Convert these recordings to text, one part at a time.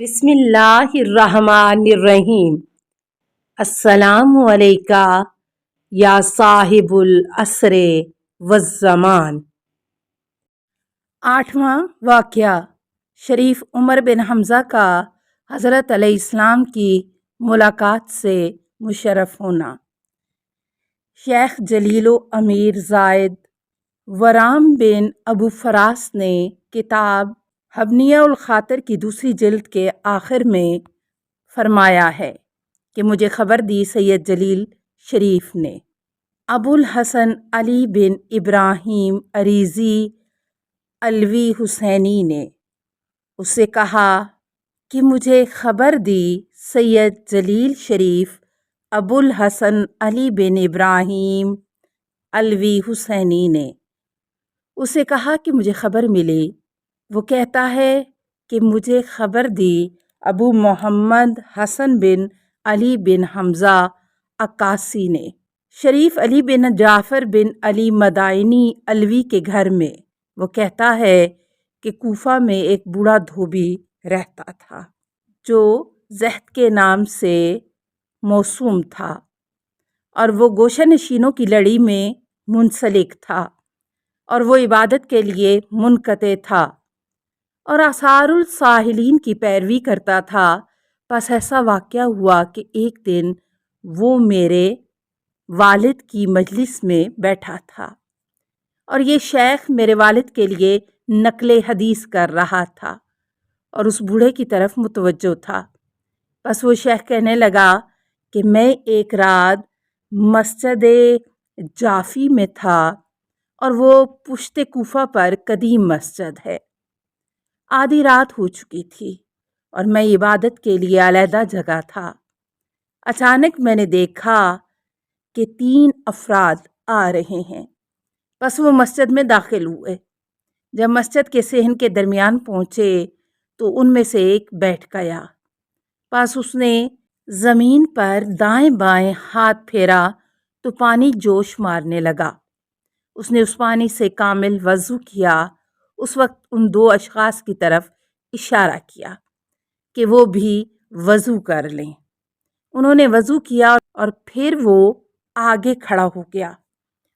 بسم اللہ الرحمن الرحیم۔ السلام علیکہ یا صاحب العصر والزمان۔ 8واں واقعہ، شریف عمر بن حمزہ کا حضرت علیہ السلام کی ملاقات سے مشرف ہونا۔ شیخ جلیل و امیر زائد ورام بن ابو فراس نے کتاب حبنیہ الخاطر کی دوسری جلد کے آخر میں فرمایا ہے کہ مجھے خبر دی سید جلیل شریف نے، ابو الحسن علی بن ابراہیم عریضی علوی حسینی نے، اس سے کہا کہ مجھے خبر دی سید جلیل شریف ابو الحسن علی بن ابراہیم علوی حسینی نے، اسے کہا کہ مجھے خبر ملی، وہ کہتا ہے کہ مجھے خبر دی ابو محمد حسن بن علی بن حمزہ عکاسی نے، شریف علی بن جعفر بن علی مدائنی علوی کے گھر میں، وہ کہتا ہے کہ کوفہ میں ایک بوڑھا دھوبی رہتا تھا جو زہد کے نام سے موسوم تھا، اور وہ گوشہ نشینوں کی لڑی میں منسلک تھا، اور وہ عبادت کے لیے منقطع تھا اور آثار الساحلین کی پیروی کرتا تھا۔ پس ایسا واقعہ ہوا کہ ایک دن وہ میرے والد کی مجلس میں بیٹھا تھا اور یہ شیخ میرے والد کے لیے نقل حدیث کر رہا تھا اور اس بوڑھے کی طرف متوجہ تھا۔ پس وہ شیخ کہنے لگا کہ میں ایک رات مسجد جعفی میں تھا اور وہ پشت کوفہ پر قدیم مسجد ہے۔ آدھی رات ہو چکی تھی اور میں عبادت کے لیے علیحدہ جگہ تھا۔ اچانک میں نے دیکھا کہ 3 افراد آ رہے ہیں۔ پس وہ مسجد میں داخل ہوئے۔ جب مسجد کے صحن کے درمیان پہنچے تو ان میں سے ایک بیٹھ گیا۔ پس اس نے زمین پر دائیں بائیں ہاتھ پھیرا تو پانی جوش مارنے لگا۔ اس نے اس پانی سے کامل وضو کیا۔ اس وقت ان 2 اشخاص کی طرف اشارہ کیا کہ وہ بھی وضو کر لیں۔ انہوں نے وضو کیا اور پھر وہ آگے کھڑا ہو گیا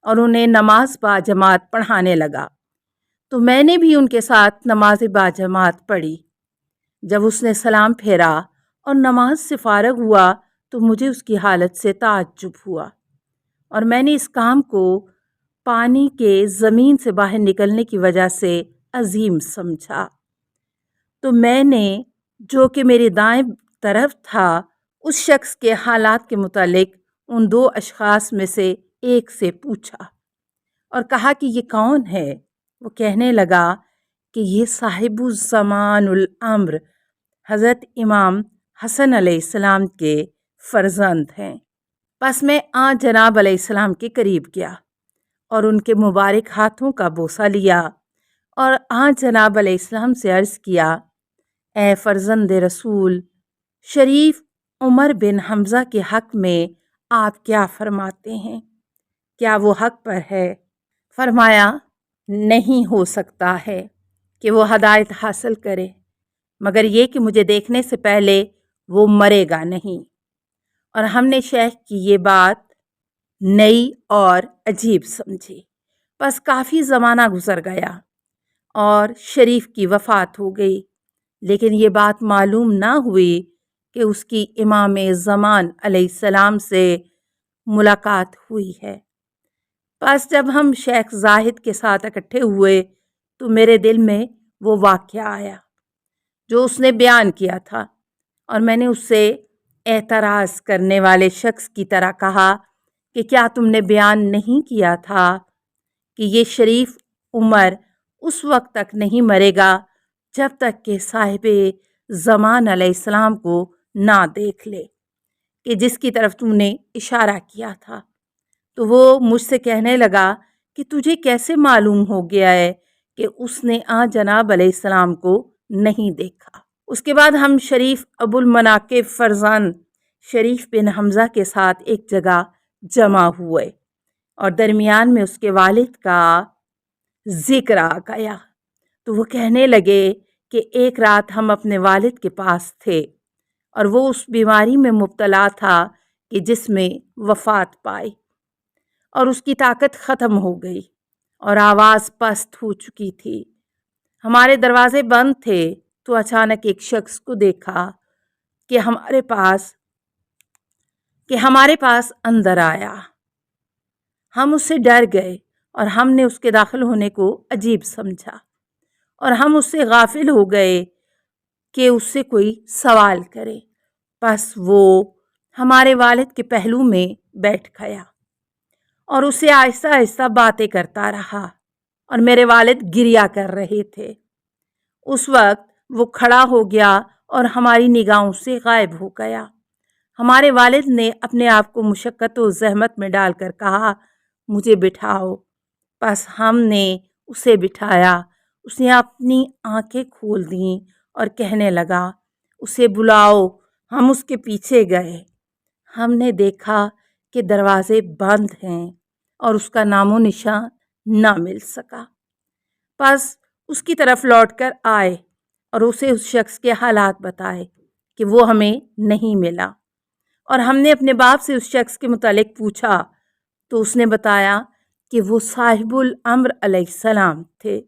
اور انہیں نماز باجماعت پڑھانے لگا، تو میں نے بھی ان کے ساتھ نماز باجماعت پڑھی۔ جب اس نے سلام پھیرا اور نماز سے فارغ ہوا تو مجھے اس کی حالت سے تعجب ہوا اور میں نے اس کام کو پانی کے زمین سے باہر نکلنے کی وجہ سے عظیم سمجھا، تو میں نے جو کہ میری دائیں طرف تھا اس شخص کے حالات کے متعلق ان 2 اشخاص میں سے ایک سے پوچھا اور کہا کہ یہ کون ہے؟ وہ کہنے لگا کہ یہ صاحب الزمان الامر حضرت امام حسن علیہ السلام کے فرزند ہیں۔ پس میں آن جناب علیہ السلام کے قریب گیا اور ان کے مبارک ہاتھوں کا بوسہ لیا اور آن جناب علیہ السلام سے عرض کیا، اے فرزند رسول، شریف عمر بن حمزہ کے حق میں آپ کیا فرماتے ہیں؟ کیا وہ حق پر ہے؟ فرمایا، نہیں ہو سکتا ہے کہ وہ ہدایت حاصل کرے مگر یہ کہ مجھے دیکھنے سے پہلے وہ مرے گا نہیں۔ اور ہم نے شیخ کی یہ بات نئی اور عجیب سمجھی۔ پس کافی زمانہ گزر گیا اور شریف کی وفات ہو گئی، لیکن یہ بات معلوم نہ ہوئی کہ اس کی امام زمان علیہ السلام سے ملاقات ہوئی ہے۔ پس جب ہم شیخ زاہد کے ساتھ اکٹھے ہوئے تو میرے دل میں وہ واقعہ آیا جو اس نے بیان کیا تھا، اور میں نے اس سے اعتراض کرنے والے شخص کی طرح کہا کہ کیا تم نے بیان نہیں کیا تھا کہ یہ شریف عمر اس وقت تک نہیں مرے گا جب تک کہ صاحب زمان علیہ السلام کو نہ دیکھ لے، کہ جس کی طرف تم نے اشارہ کیا تھا؟ تو وہ مجھ سے کہنے لگا کہ تجھے کیسے معلوم ہو گیا ہے کہ اس نے جناب علیہ السلام کو نہیں دیکھا؟ اس کے بعد ہم شریف ابو المناقب فرزند شریف بن حمزہ کے ساتھ ایک جگہ جمع ہوئے اور درمیان میں اس کے والد کا ذکر آ گیا، تو وہ کہنے لگے کہ ایک رات ہم اپنے والد کے پاس تھے اور وہ اس بیماری میں مبتلا تھا کہ جس میں وفات پائی اور اس کی طاقت ختم ہو گئی اور آواز پست ہو چکی تھی۔ ہمارے دروازے بند تھے تو اچانک ایک شخص کو دیکھا کہ ہمارے پاس اندر آیا۔ ہم اس سے ڈر گئے اور ہم نے اس کے داخل ہونے کو عجیب سمجھا اور ہم اس سے غافل ہو گئے کہ اس سے کوئی سوال کرے۔ پس وہ ہمارے والد کے پہلو میں بیٹھ گیا اور اس سے آہستہ آہستہ باتیں کرتا رہا اور میرے والد گریا کر رہے تھے۔ اس وقت وہ کھڑا ہو گیا اور ہماری نگاہوں سے غائب ہو گیا۔ ہمارے والد نے اپنے آپ کو مشقت و زحمت میں ڈال کر کہا، مجھے بٹھاؤ۔ پس ہم نے اسے بٹھایا۔ اس نے اپنی آنکھیں کھول دیں اور کہنے لگا، اسے بلاؤ۔ ہم اس کے پیچھے گئے۔ ہم نے دیکھا کہ دروازے بند ہیں اور اس کا نام و نشان نہ مل سکا۔ پس اس کی طرف لوٹ کر آئے اور اسے اس شخص کے حالات بتائے کہ وہ ہمیں نہیں ملا، اور ہم نے اپنے باپ سے اس شخص کے متعلق پوچھا تو اس نے بتایا کہ وہ صاحب الامر علیہ السلام تھے۔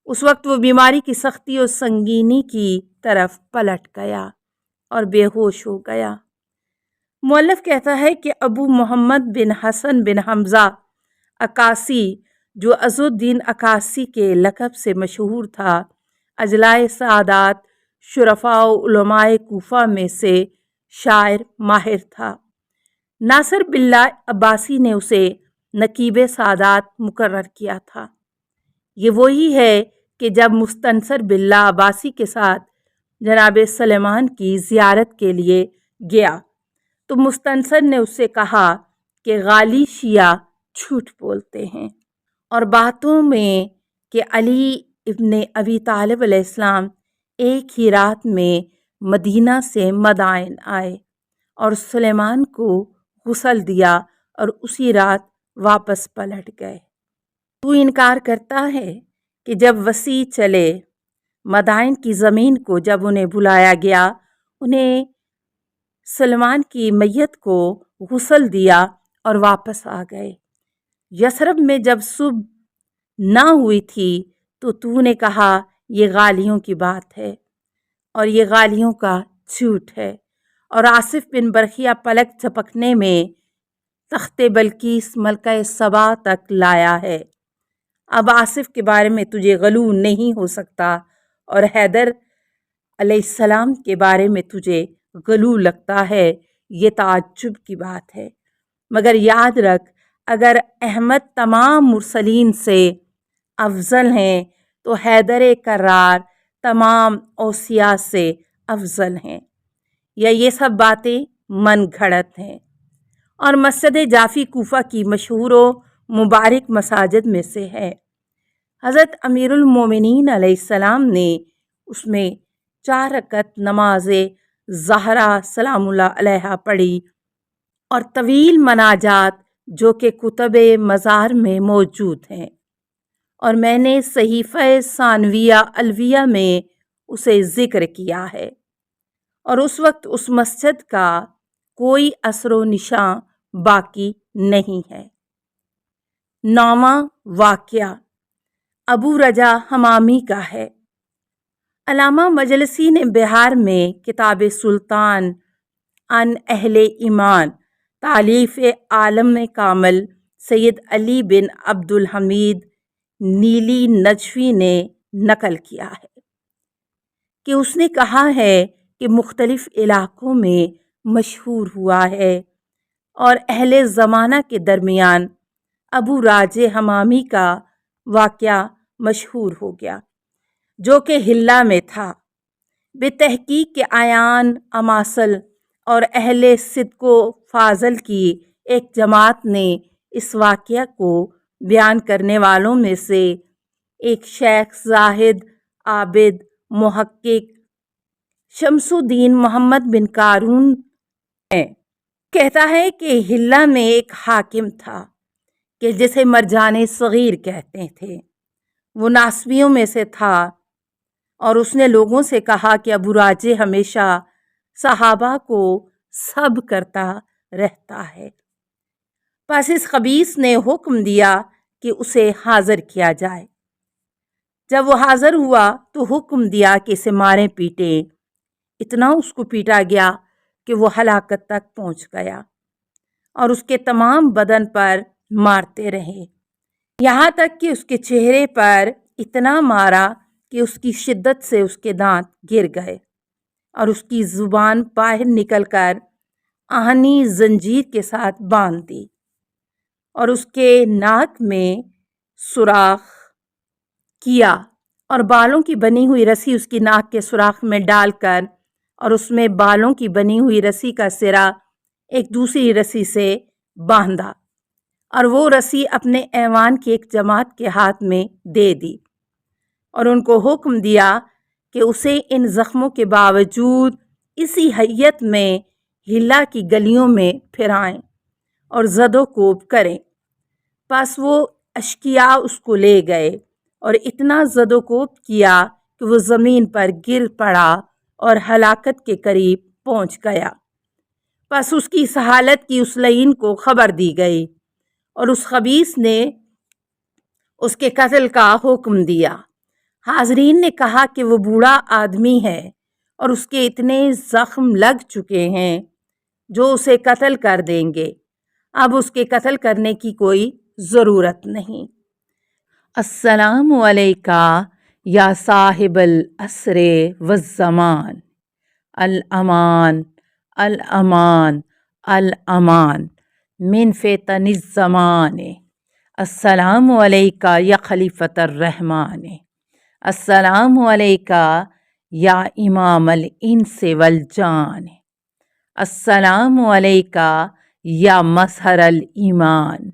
اس وقت وہ بیماری کی سختی اور سنگینی کی طرف پلٹ گیا اور بے ہوش ہو گیا۔ مؤلف کہتا ہے کہ ابو محمد بن حسن بن حمزہ عکاسی، جو عز الدین عکاسی کے لقب سے مشہور تھا، اجلائے سعادات شرفاء و علماء کوفہ میں سے شاعر ماہر تھا۔ ناصر باللہ عباسی نے اسے نقیب سعادات مقرر کیا تھا۔ یہ وہی ہے کہ جب مستنصر باللہ عباسی کے ساتھ جناب سلیمان کی زیارت کے لیے گیا تو مستنصر نے اس سے کہا کہ غالی شیعہ جھوٹ بولتے ہیں اور باتوں میں کہ علی ابن ابی طالب علیہ السلام ایک ہی رات میں مدینہ سے مدائن آئے اور سلیمان کو غسل دیا اور اسی رات واپس پلٹ گئے۔ تو انکار کرتا ہے کہ جب وسیع چلے مدائن کی زمین کو جب انہیں بلایا گیا، انہیں سلمان کی میت کو غسل دیا اور واپس آ گئے۔ یثرب میں جب صبح نہ ہوئی تھی تو نے کہا یہ غالیوں کی بات ہے اور یہ غالیوں کا جھوٹ ہے، اور آصف بن برخیہ پلک جھپکنے میں تخت بلقیس ملکہ سبا تک لایا ہے۔ اب آصف کے بارے میں تجھے غلو نہیں ہو سکتا اور حیدر علیہ السلام کے بارے میں تجھے غلو لگتا ہے، یہ تعجب کی بات ہے۔ مگر یاد رکھ، اگر احمد تمام مرسلین سے افضل ہیں تو حیدر کرار تمام اوصیاء سے افضل ہیں، یا یہ سب باتیں من گھڑت ہیں۔ اور مسجد جعفی کوفہ کی مشہور و مبارک مساجد میں سے ہے۔ حضرت امیر المومنین علیہ السلام نے اس میں 4 رکعت نماز زہرا سلام اللہ علیہا پڑھی اور طویل مناجات جو کہ کتب مزار میں موجود ہیں، اور میں نے صحیفہ ثانویہ الویہ میں اسے ذکر کیا ہے، اور اس وقت اس مسجد کا کوئی اثر و نشاں باقی نہیں ہے۔ 9واں واقعہ ابو رجا حمامی کا ہے۔ علامہ مجلسی نے بہار میں کتاب سلطان عن اہل ایمان تالیف عالم کامل سید علی بن عبد الحمید نیلی نجفی نے نقل کیا ہے کہ اس نے کہا ہے کہ مختلف علاقوں میں مشہور ہوا ہے اور اہل زمانہ کے درمیان ابو راجہ حمامی کا واقعہ مشہور ہو گیا، جو کہ حلہ میں تھا۔ بتحقیق کے عیان اماثل اور اہل صدق و فاضل کی ایک جماعت نے اس واقعہ کو بیان کرنے والوں میں سے ایک شیخ زاہد عابد محقق شمس الدین محمد بن قارون ہے۔ کہتا ہے کہ حلہ میں ایک حاکم تھا کہ جسے مرجان صغیر کہتے تھے۔ وہ ناصبیوں میں سے تھا اور اس نے لوگوں سے کہا کہ ابو راجع ہمیشہ صحابہ کو سب کرتا رہتا ہے۔ پس اس خبیث نے حکم دیا کہ اسے حاضر کیا جائے۔ جب وہ حاضر ہوا تو حکم دیا کہ اسے ماریں پیٹیں۔ اتنا اس کو پیٹا گیا کہ وہ ہلاکت تک پہنچ گیا اور اس کے تمام بدن پر مارتے رہے، یہاں تک کہ اس کے چہرے پر اتنا مارا کہ اس کی شدت سے اس کے دانت گر گئے اور اس کی زبان باہر نکل کر آہنی زنجیر کے ساتھ باندھ دی اور اس کے ناک میں سوراخ کیا اور بالوں کی بنی ہوئی رسی اس کی ناک کے سوراخ میں ڈال کر اور اس میں بالوں کی بنی ہوئی رسی کا سرا ایک دوسری رسی سے باندھا اور وہ رسی اپنے ایوان کی ایک جماعت کے ہاتھ میں دے دی اور ان کو حکم دیا کہ اسے ان زخموں کے باوجود اسی حیت میں ہلا کی گلیوں میں پھرائیں اور زد و کوب کریں۔ پس وہ اشقیاء اس کو لے گئے اور اتنا زد و کوب کیا کہ وہ زمین پر گر پڑا اور ہلاکت کے قریب پہنچ گیا۔ پس اس کی اس حالت کی اس لعین کو خبر دی گئی اور اس خبیث نے اس کے قتل کا حکم دیا۔ حاضرین نے کہا کہ وہ بوڑھا آدمی ہے اور اس کے اتنے زخم لگ چکے ہیں جو اسے قتل کر دیں گے، اب اس کے قتل کرنے کی کوئی ضرورت نہیں۔ السلام علیکہ یا صاحب العصر والزمان، الامان الامان الامان من فتن الزمان، السلام علیکہ یا خلیفۃ الرحمن، السلام علیکہ یا امام الانس والجان، السلام علیکہ یا مظہر الایمان،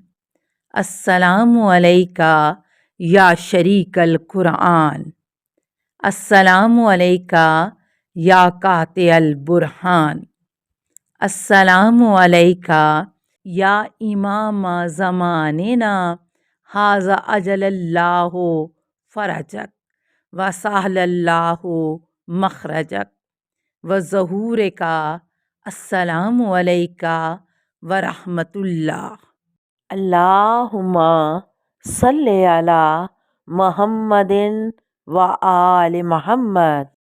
السلام علیکہ یا شریک القرآن، السلام علیکہ یا قاطع البرہان، السلام علیکہ یا امام زماننا ھذا اجل اللہ فرجک وسہل اللہ مخرجک وظہورک، السلام علیکہ ورحمۃ اللہ۔ اللہم صلی علی محمد و آل محمد۔